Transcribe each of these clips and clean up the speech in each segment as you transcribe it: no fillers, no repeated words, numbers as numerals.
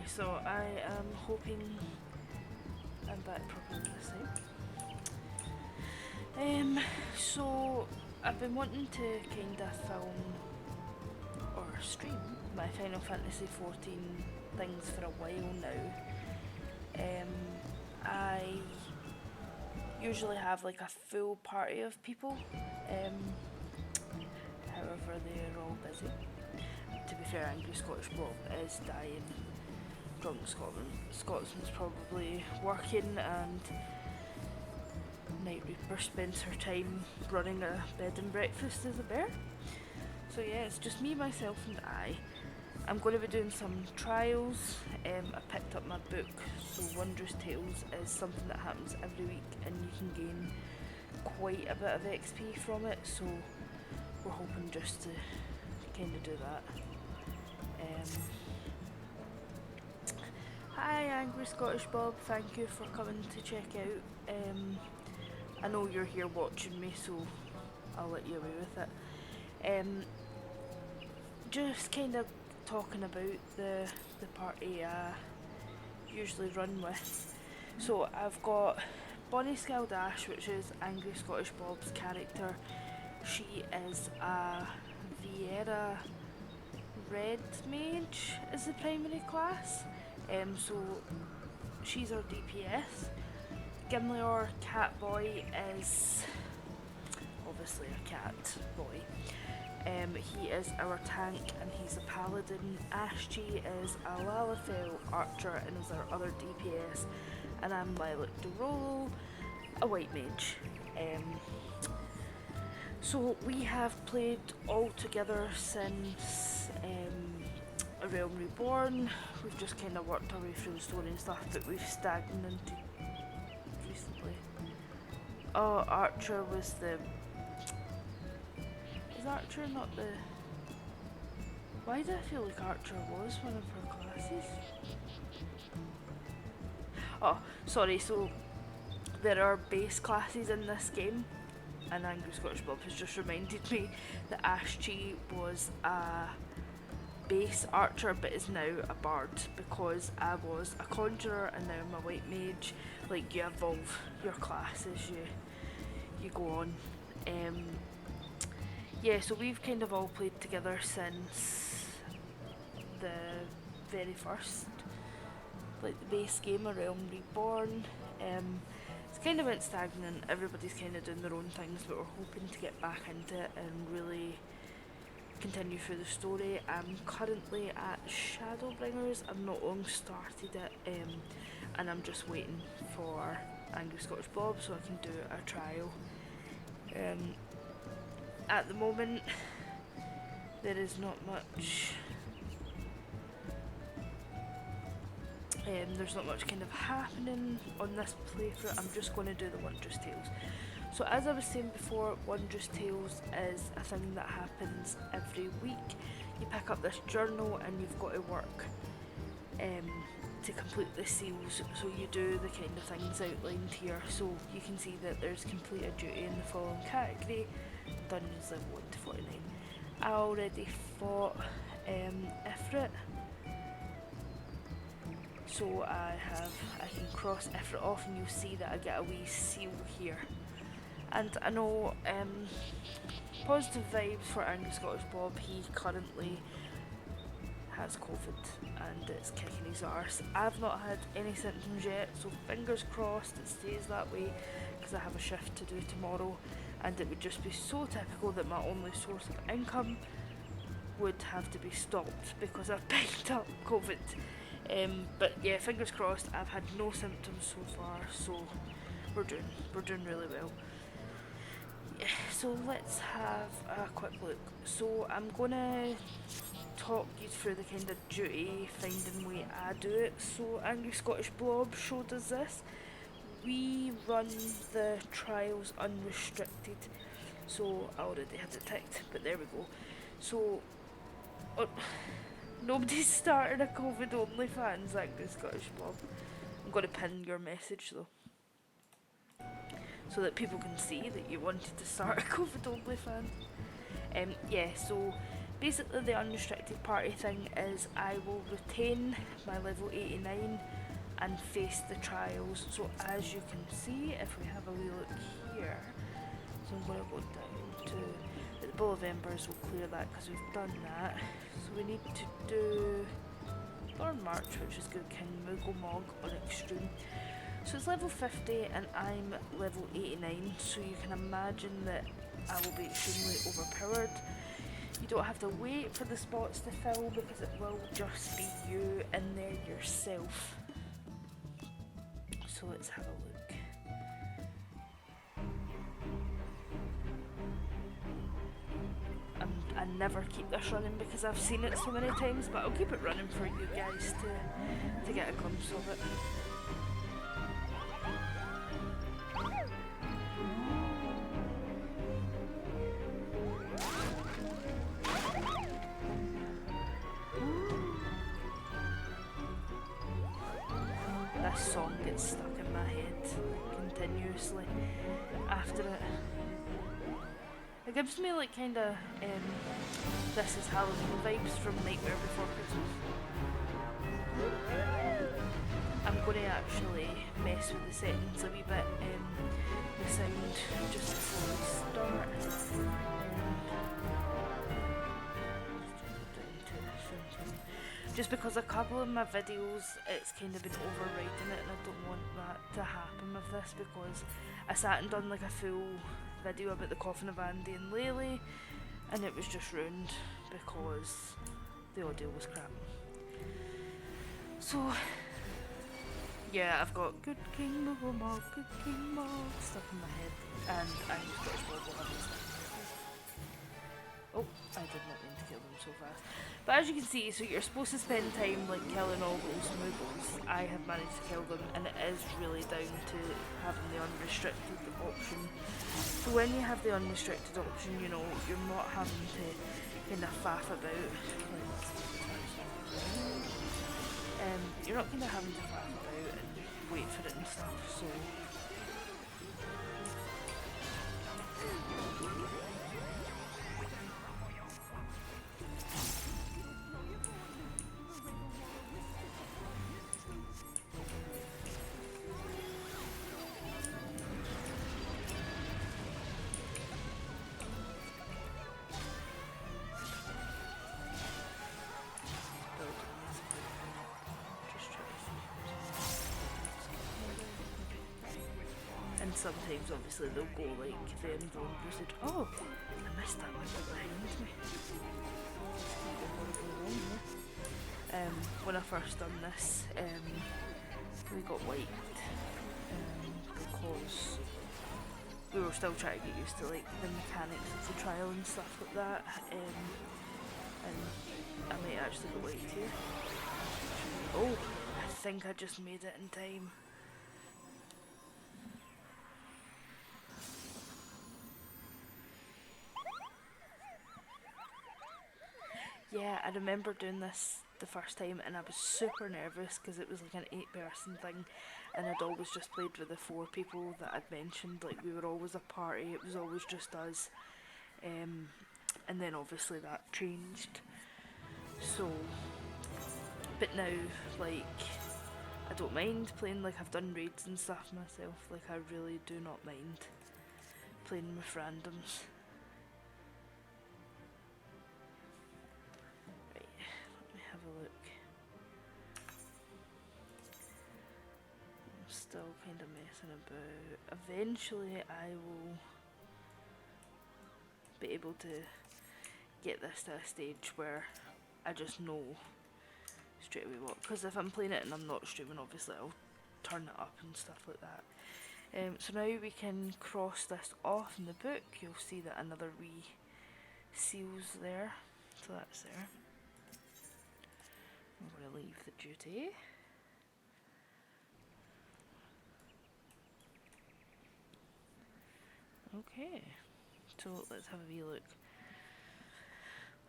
so I am hoping I'm back properly this time. So I've been wanting to kind of film or stream my Final Fantasy XIV things for a while now. I usually have like a full party of people, however they're all busy. To be fair, Angry Scottish Bob is dying. Drunk Scotsman's probably working, and Night Reaper spends her time running a bed and breakfast as a bear. So yeah, it's just me, myself and I. I'm going to be doing some trials. I picked up my book, so Woundrous Tales is something that happens every week and you can gain quite a bit of XP from it, so we're hoping just to kind of do that. Hi Angry Scottish Bob, thank you for coming to check out. I know you're here watching me, so I'll let you away with it. Just kind of talking about the party I usually run with. So I've got Bonnie Skeldash, which is Angry Scottish Bob's character. She is a Viera Red Mage is the primary class. So she's our DPS. Gimlior Catboy is obviously a cat boy. He is our tank and he's a paladin. Ashji is a Lalafell archer and is our other DPS. And I'm Lilac Durolo, a white mage. So we have played all together since A Realm Reborn. We've just kind of worked our way through the story and stuff, but we've stagnated recently. Oh, Archer was the... Is Archer not the... Why do I feel like Archer was one of her classes? Oh, sorry, so there are base classes in this game, and Angry Scottish Bob has just reminded me that Ashji was a base archer but is now a bard, because I was a conjurer and now I'm a white mage. Like, you evolve your class as you go on. Yeah, so we've kind of all played together since the very first, like the base game, A Realm Reborn. It's kind of went stagnant, everybody's kind of doing their own things, but we're hoping to get back into it and really continue through the story. I'm currently at Shadowbringers. I've not long started it, and I'm just waiting for Angry Scottish Bob so I can do a trial. At the moment, there is not much. There's not much kind of happening on this playthrough. I'm just going to do the Woundrous Tales. So as I was saying before, Woundrous Tales is a thing that happens every week. You pick up this journal and you've got to work to complete the seals. So you do the kind of things outlined here. So you can see that there's complete a duty in the following category. Dungeons level 1 to 49. I already fought Ifrit. So I can cross Ifrit off and you'll see that I get a wee seal here. And I know positive vibes for Angry Scottish Bob. He currently has COVID and it's kicking his arse. I've not had any symptoms yet, so fingers crossed it stays that way, because I have a shift to do tomorrow and it would just be so typical that my only source of income would have to be stopped because I've picked up COVID. But yeah, fingers crossed. I've had no symptoms so far, so we're doing really well. Yeah, so let's have a quick look. So I'm gonna talk you through the kind of duty finding way I do it. So Angry Scottish Blob showed us this. We run the trials unrestricted. So I already had it ticked, but there we go. So nobody's started a COVID only fans, Angry Scottish Blob. I'm gonna pin your message though, so that people can see that you wanted to start a COVID only fan. Yeah, so Basically, the unrestricted party thing is I will retain my level 89 and face the trials. So as you can see, if we have a wee look here, so I'm going to go down to the Ball of Embers. We'll clear that because we've done that. So we need to do Thorn March, which is good, King Moogle Mog on Extreme. So it's level 50 and I'm level 89, so you can imagine that I will be extremely overpowered. You don't have to wait for the spots to fill because it will just be you in there yourself. So let's have a look. I never keep this running because I've seen it so many times, but I'll keep it running for you guys to get a glimpse of it. This song gets stuck in my head continuously after it. It gives me like kind of This Is Halloween vibes from Nightmare Before Christmas. I'm going to actually mess with the settings a wee bit, the sound just before we start. Just because a couple of my videos, it's kind of been overriding it, and I don't want that to happen with this, because I sat and done like a full video about the coffin of Andy and Laylee, and it was just ruined because the audio was crap. So yeah, I've got Good King Moogle Mog, Good King Mog stuck in my head, and I'm Scottish Bob will have this stuff. Oh, I did not mean to kill them so fast. But as you can see, so you're supposed to spend time like killing all those moogles. I have managed to kill them, and it is really down to having the unrestricted option. So when you have the unrestricted option, you know, you're not having to kind of faff about. You're not kind of having to faff about and wait for it and stuff, so... And sometimes, obviously, they'll go like the Emblem Boosted. Oh, I missed that one behind me. When I first done this, we got wiped because we were still trying to get used to like the mechanics of the trial and stuff like that. And I might actually get wiped here. Oh, I think I just made it in time. Yeah, I remember doing this the first time and I was super nervous because it was like an 8-person thing, and I'd always just played with the 4 people that I'd mentioned. Like, we were always a party, it was always just us, and then obviously that changed. So, but now, like, I don't mind playing, like, I've done raids and stuff myself, like, I really do not mind playing with randoms. Still kind of messing about. Eventually I will be able to get this to a stage where I just know straight away what, because if I'm playing it and I'm not streaming, obviously I'll turn it up and stuff like that. So now we can cross this off in the book. You'll see that another wee seal's there, so that's there. I'm going to leave the duty. Okay, so let's have a wee look.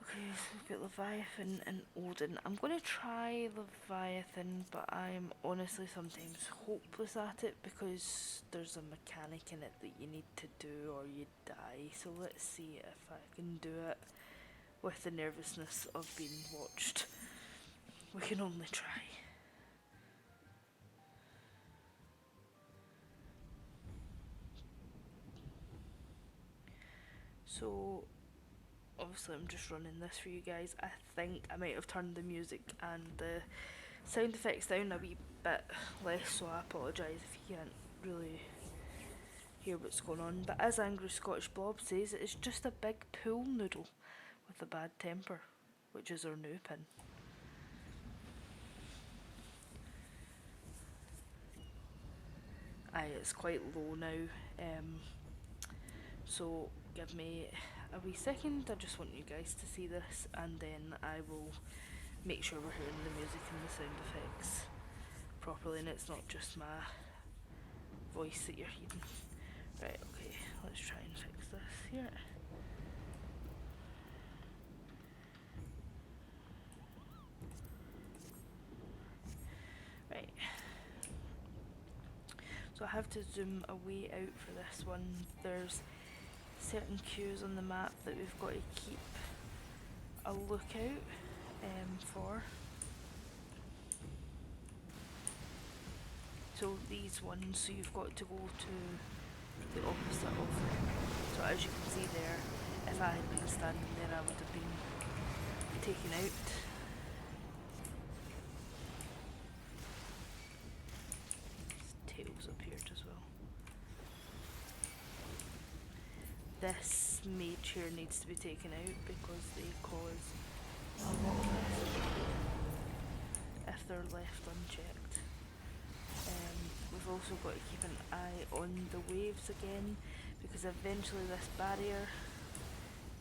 Okay, so we've got Leviathan and Odin. I'm going to try Leviathan, but I'm honestly sometimes hopeless at it because there's a mechanic in it that you need to do or you die. So let's see if I can do it with the nervousness of being watched. We can only try. So, obviously I'm just running this for you guys. I think I might have turned the music and the sound effects down a wee bit less, so I apologise if you can't really hear what's going on. But as Angry Scottish Blob says, it's just a big pool noodle with a bad temper, which is our new pin. Aye, it's quite low now, so give me a wee second. I just want you guys to see this, and then I will make sure we're hearing the music and the sound effects properly, and it's not just my voice that you're hearing. Right, okay, let's try and fix this here. Right. So I have to zoom away out for this one. There's certain cues on the map that we've got to keep a lookout for. So these ones, so you've got to go to the opposite of them. So as you can see there, if I had been standing there, I would have been taken out. Tails appeared as well. This mage here needs to be taken out because they cause a lot of risk if they're left unchecked. We've also got to keep an eye on the waves again, because eventually this barrier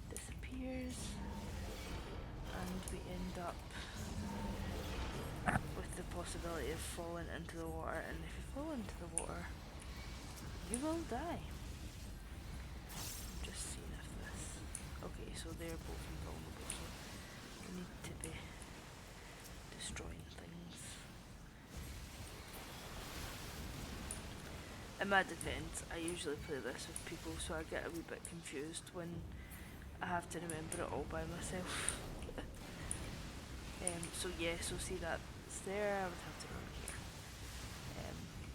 disappears and we end up with the possibility of falling into the water, and if you fall into the water you will die. I'm just seeing if this... Okay, so they're both invulnerable, so we need to be destroying things. In my defence, I usually play this with people, so I get a wee bit confused when I have to remember it all by myself. So yeah, so see that's there, I would have to run here.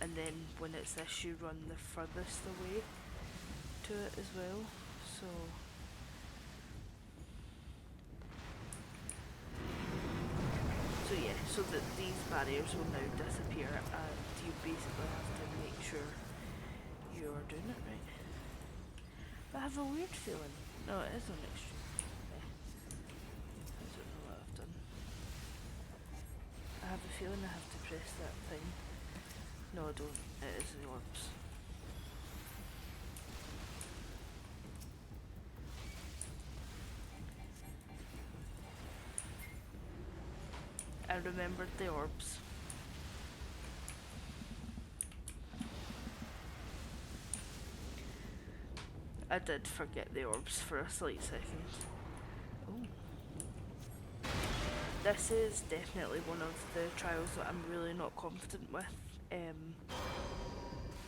And then when it's this, you run the furthest away to it as well. So yeah, so that these barriers will now disappear, and you basically have to make sure you're doing it right. But I have a weird feeling. No, it is on extreme. Okay. I don't know what I've done. I have a feeling I have to press that thing. No, I don't. It is the orbs. I remembered the orbs. I did forget the orbs for a slight second. Oh. This is definitely one of the trials that I'm really not confident with.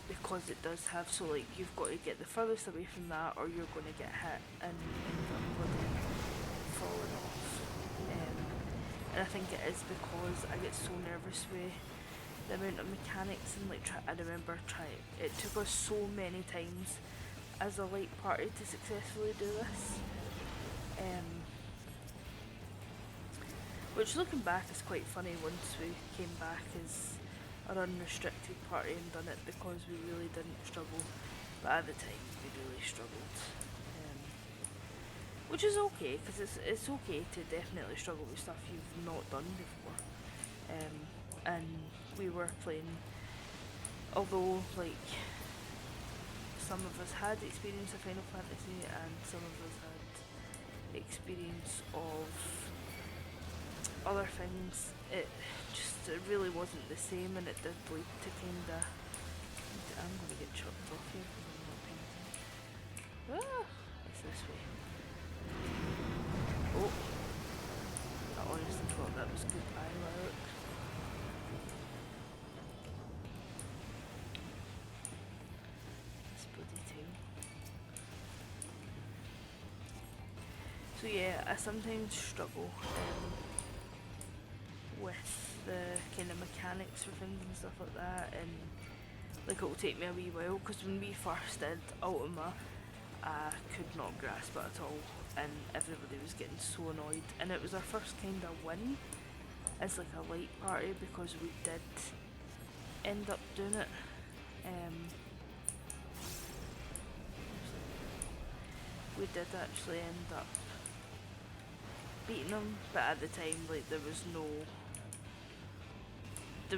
Because it does have, so like you've got to get the furthest away from that or you're going to get hit and end up bloody falling off. And I think it is because I get so nervous with the amount of mechanics and like I remember it took us so many times as a light party to successfully do this. Which looking back is quite funny once we came back as an unrestricted party and done it, because we really didn't struggle, but at the time we really struggled. Which is okay, because it's okay to definitely struggle with stuff you've not done before. And we were playing, although like some of us had experience of Final Fantasy and some of us had experience of other things, it really wasn't the same, and it did lead to kinda... I'm gonna get chopped off here because I'm not paying attention. Ah! It's this way. Oh! I honestly thought that was goodbye, Lark. This bloody tail. So So yeah, I sometimes struggle with the kind of mechanics for things and stuff like that, and like it'll take me a wee while, because when we first did Ultima, I could not grasp it at all, and everybody was getting so annoyed, and it was our first kind of win as like a light party, because we did end up doing it. We did actually end up beating them, but at the time, like, there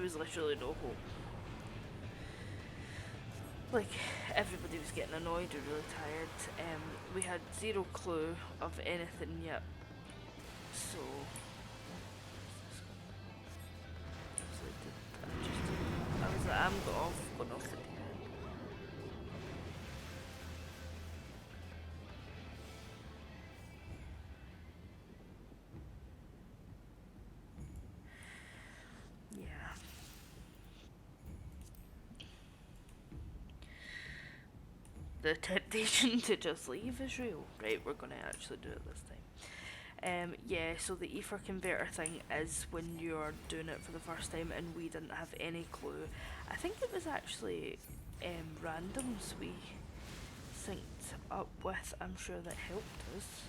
was literally no hope. Like, everybody was getting annoyed and really tired. We had zero clue of anything yet, so I was like, I'm going off the deep end. Yeah. The temptation to just leave is real. Right, we're gonna actually do it this time. Yeah, so the ether converter thing is when you're doing it for the first time, and we didn't have any clue. I think it was actually randoms we synced up with. I'm sure that helped us.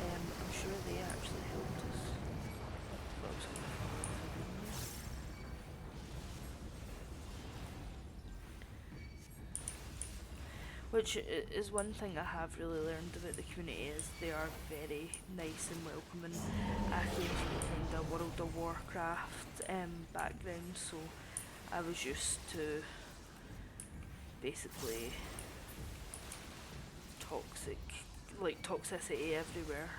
I'm sure they actually helped us. Which is one thing I have really learned about the community, is they are very nice and welcoming. I came from kind of World of Warcraft background, so I was used to basically toxicity everywhere.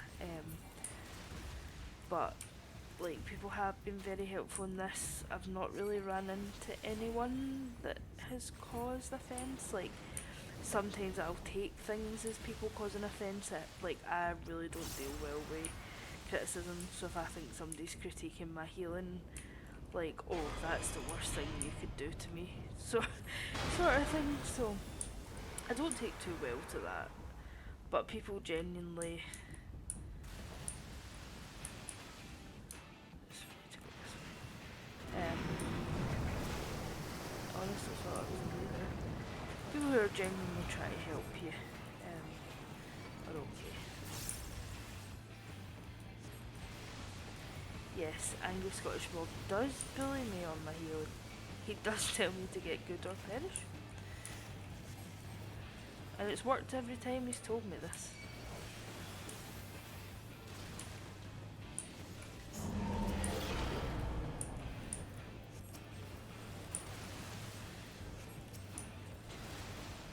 But like, people have been very helpful in this. I've not really run into anyone that has caused offence. Like, sometimes I'll take things as people causing offence. Like, I really don't deal well with criticism, so if I think somebody's critiquing my healing, like, oh, that's the worst thing you could do to me, so sort of thing. So I don't take too well to that, but people genuinely. Honestly thought I was a leader. People who are genuinely trying to help you are okay. Yes, Angry Scottish Bob does bully me on my healing. He does tell me to get good or perish. And it's worked every time he's told me this.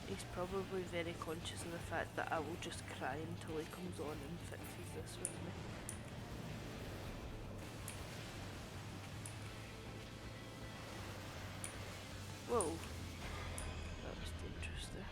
He's probably very conscious of the fact that I will just cry until he comes on and fixes this with me. Whoa. That was dangerous there.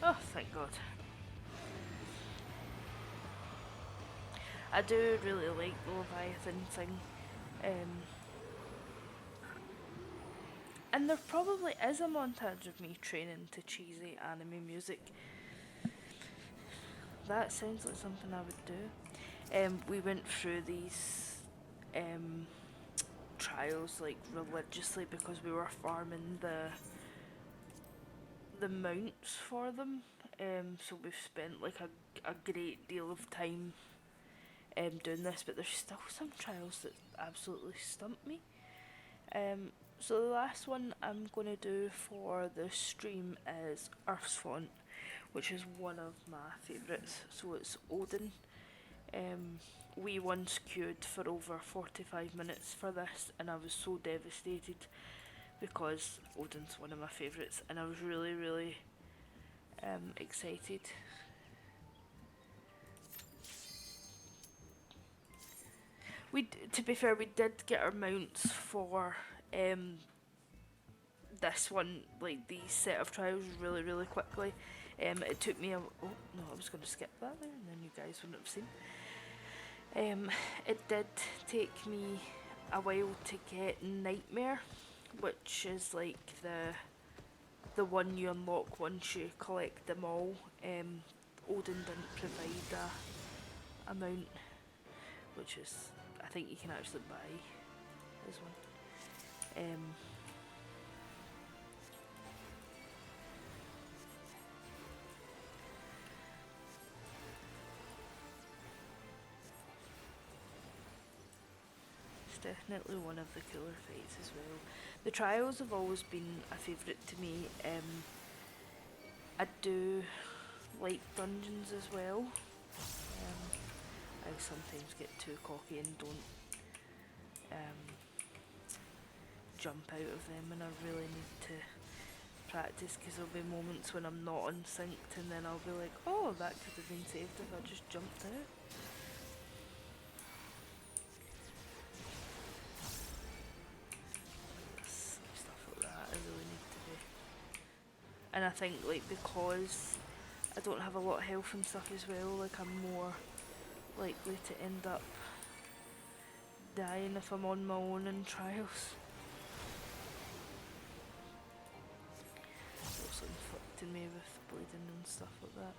Oh, thank God. I do really like the Leviathan thing. And there probably is a montage of me training to cheesy anime music. That sounds like something I would do. We went through these trials like religiously because we were farming the mounts for them. So we've spent like a great deal of time doing this, but there's still some trials that absolutely stump me. So the last one I'm going to do for the stream is Earth's Font, which is one of my favourites. So it's Odin. We once queued for over 45 minutes for this, and I was so devastated because Odin's one of my favourites, and I was really, really excited. To be fair, we did get our mounts for this one, like the set of trials, really, really quickly. It took me a. Oh no, I was going to skip that there, and then you guys wouldn't have seen. It did take me a while to get Nightmare, which is like the one you unlock once you collect them all. Odin didn't provide a mount, which is, I think you can actually buy this one. It's definitely one of the cooler fights as well. The trials have always been a favourite to me. I do like dungeons as well. I sometimes get too cocky and don't jump out of them, and I really need to practice, because there'll be moments when I'm not unsynced and then I'll be like, oh, that could have been saved if I just jumped out. Stuff like that I really need to be. And I think, like, because I don't have a lot of health and stuff as well, like, I'm more likely to end up dying if I'm on my own in trials. Also inflicting me with bleeding and stuff like that.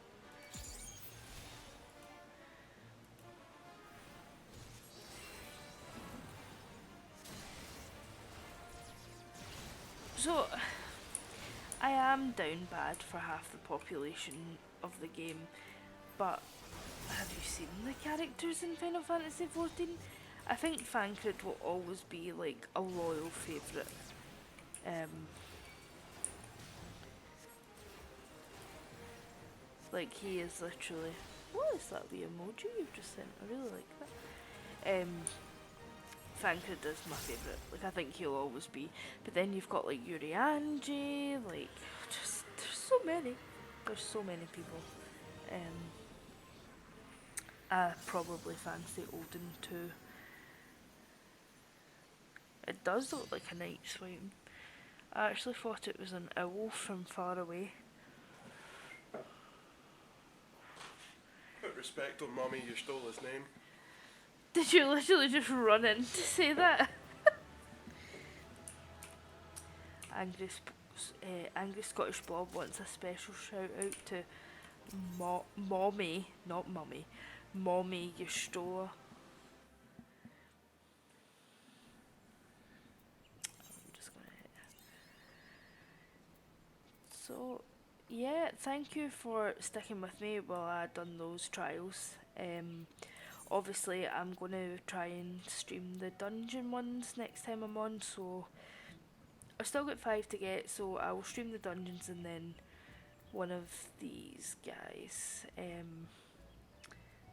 So, I am down bad for half the population of the game, but have you seen the characters in Final Fantasy XIV? I think Thancred will always be like a loyal favourite. Like, he is literally. What is that wee emoji you've just sent? I really like that. Thancred is my favourite. Like, I think he'll always be. But then you've got like Yuri-Anji, like, just there's so many. There's so many people. I probably fancy Odin too. It does look like a night swim. I actually thought it was an owl from far away. Put respect on Mummy, you stole his name. Did you literally just run in to say that? Angry Scottish Blob wants a special shout out to Mommy, not Mummy, Mommy Yestola. I'm just gonna hit. So, yeah, thank you for sticking with me while I done those trials. Obviously, I'm going to try and stream the dungeon ones next time I'm on, so I've still got 5 to get, so I will stream the dungeons and then one of these guys.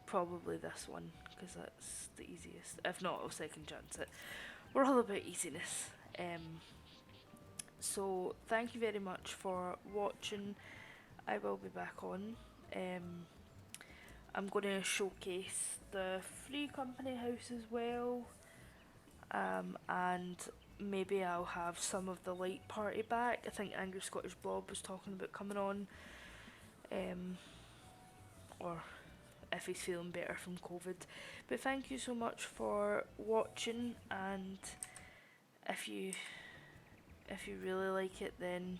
Probably this one, because that's the easiest. If not, I'll second chance it. We're all about easiness. So, thank you very much for watching. I will be back on. I'm going to showcase the free company house as well, and maybe I'll have some of the light party back. I think Angry Scottish Blob was talking about coming on, or if he's feeling better from COVID. But thank you so much for watching, and if you really like it, then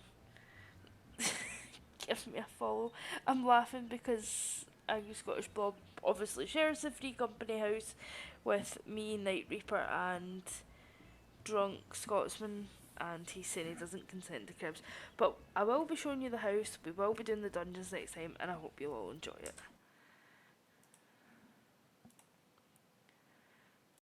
give me a follow. I'm laughing because Angry Scottish Blob obviously shares the free company house with me, Night Reaper, and Drunk Scotsman, and he's saying he doesn't consent to cribs. But I will be showing you the house, we will be doing the dungeons next time, and I hope you'll all enjoy it.